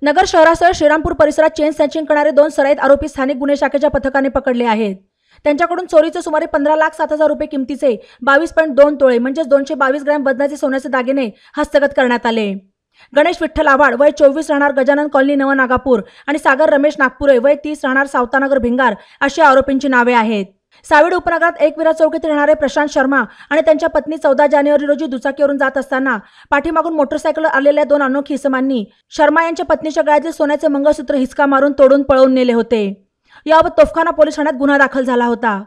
नगर शहरासह श्रीरामपूर परिसरात chain snatching करणारे 2 सराईत आरोपी स्थानिक गुन्हे शाखेच्या पथकाने पकडले आहेत। त्यांच्याकडून चोरीचे सुमारे 15,07,000 रुपये किमतीचे 22.2 तोळे म्हणजेच 222 ग्रॅम वजनाचे सोन्याचे दागिने हस्तगत करण्यात आले। गणेश विठ्ठल आव्हाड वय 24 राहणार गजानन कॉलनी नवनागापूर आणि सागर रमेश नागपुरे वय 30 राहणार सावतानगर भिंगार अशी आरोपींची नावे आहेत। सावेड उपनगरात एकविरा चौकीत राहणारे प्रशांत शर्मा आणि त्यांच्या पत्नी 14 जानेवारी रोजी दुचाकीवरून जात असताना पाठीमागून मोटरसायकलवर आलेल्या 2 अनोळखी इसमांनी शर्मा यांच्या पत्नीच्या गळ्यातील सोन्याचे मंगळसूत्र हिसका मारून तोडून पळवून नेले होते। याबाबत तोफखाना पोलीस ठाण्यात गुन्हा दाखल झाला होता।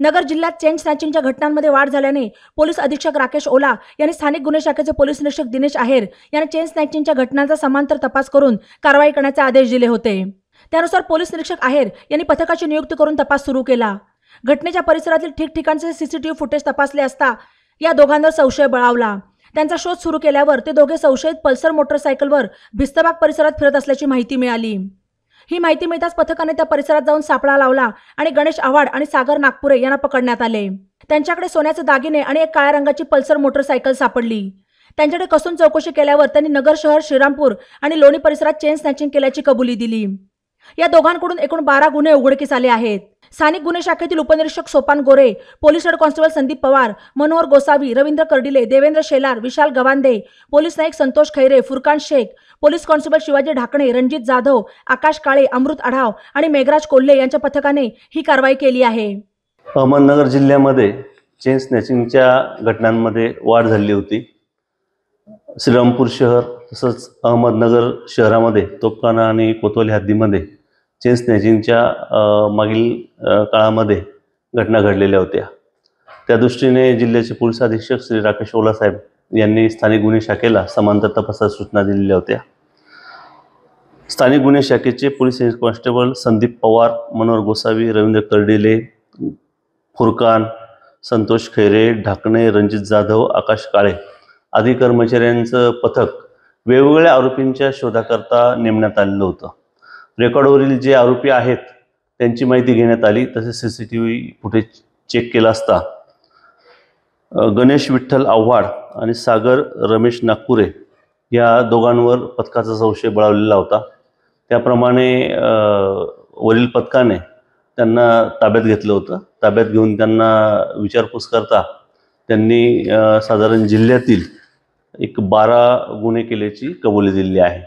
नगर जिल्ह्यात चेन स्नॅचिंगच्या घटनांमध्ये वाढ झाल्याने पोलीस अधीक्षक राकेश ओला यांनी स्थानिक गुन्हे शाखेचे पोलीस निरीक्षक दिनेश आहेर यांना चेन स्नॅचिंगच्या घटनांचा समांतर तपास करून कारवाई करण्याचे आदेश दिले होते। त्यानुसार पोलीस निरीक्षक आहेर यांनी पथकाची नियुक्ती करून तपास सुरू केला। घटनेच्या परिसरातील ठिकठिकाणचे सीसीटीव्ही फुटेज तपासले असता या दोघांवर संशय बळावला। त्यांचा शोध सुरू केल्यावर ते दोघे संशयित पल्सर मोटरसायकलवर भिस्तबाग परिसरात फिरत असल्याची माहिती मिळाली। ही माहिती मिळताच पथकाने त्या परिसरात जाऊन सापळा लावला आणि गणेश आव्हाड आणि सागर नागपुरे यांना पकडण्यात आले। त्यांच्याकडे सोन्याचे दागिने आणि एक काळ्या रंगाची पल्सर मोटरसायकल सापडली। त्यांच्याकडे कसून चौकशी केल्यावर त्यांनी नगर शहर, श्रीरामपूर आणि लोणी परिसरात चेन स्नॅचिंग केल्याची कबुली दिली। या दोघांकडून एकूण 12 गुन्हे उघडकीस आले आहेत। स्थानिक गुन्हे शाखेतील उपनिरीक्षक Sopan Gore, police head constable Sandeep Pawar, Manohar Gosavi, Ravindra Kardile, Devendra Shelar, Vishal Gawande, police naik Santosh Khaire, Furkan Shaikh, police constable Shivaji Dhakane, Ranjit Jadhav, Akash Kale, Amrut Adhav आणि मेघराज कोल्हे यांच्या पथकाने ही कारवाई केली आहे। अहमदनगर जिल्ह्यामध्ये चेन स्नॅचिंगच्या घटनांमध्ये वाढ झाली होती। श्रीरामपूर शहर तसंच अहमदनगर शहरामध्ये तोफखाना आणि कोतवाली हद्दीमध्ये चेन स्नॅचिंगच्या मागील काळामध्ये घटना घडलेल्या होत्या। त्या दृष्टीने जिल्ह्याचे पोलीस अधीक्षक श्री राकेश ओला साहेब यांनी स्थानिक गुन्हे शाखेला समांतर तपासाच्या सूचना दिलेल्या होत्या। स्थानिक गुन्हे शाखेचे police head constable Sandeep Pawar, Manohar Gosavi, Ravindra Kardile, Furkan, Santosh Khaire, Dhakane, Ranjit Jadhav, Akash Kale आदी कर्मचाऱ्यांचं पथक वेगवेगळ्या आरोपींच्या शोधाकरता नेमण्यात आलेलं होतं। रेकॉर्डवरील जे आरोपी आहेत त्यांची माहिती घेण्यात आली। तसेच सीसीटीव्ही फुटेज चेक केला असता गणेश विठ्ठल आव्हाड आणि सागर रमेश नागपुरे या दोघांवर पथकाचा संशय बळावलेला होता। त्याप्रमाणे वरील पथकाने त्यांना ताब्यात घेतलं होतं। ताब्यात घेऊन त्यांना विचारपूस करता त्यांनी साधारण जिल्ह्यातील एक 12 गुन्हे केल्याची कबुली दिली आहे।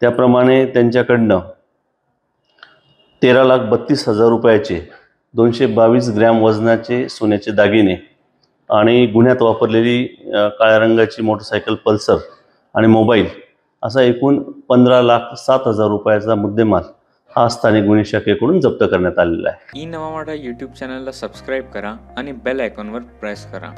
त्याप्रमाणे त्यांच्याकडनं 13,32,000 रुपयाचे 222 ग्रॅम वजनाचे सोन्याचे दागिने आणि गुन्ह्यात वापरलेली काळ्या रंगाची मोटरसायकल पल्सर आणि मोबाईल असा एकूण 15,07,000 रुपयाचा मुद्देमाल हा स्थानिक गुन्हे शाखेकडून जप्त करण्यात आलेला आहे। ई नवा मराठा यूट्यूब चॅनलला सबस्क्राईब करा आणि बेल आयकॉनवर प्रेस करा।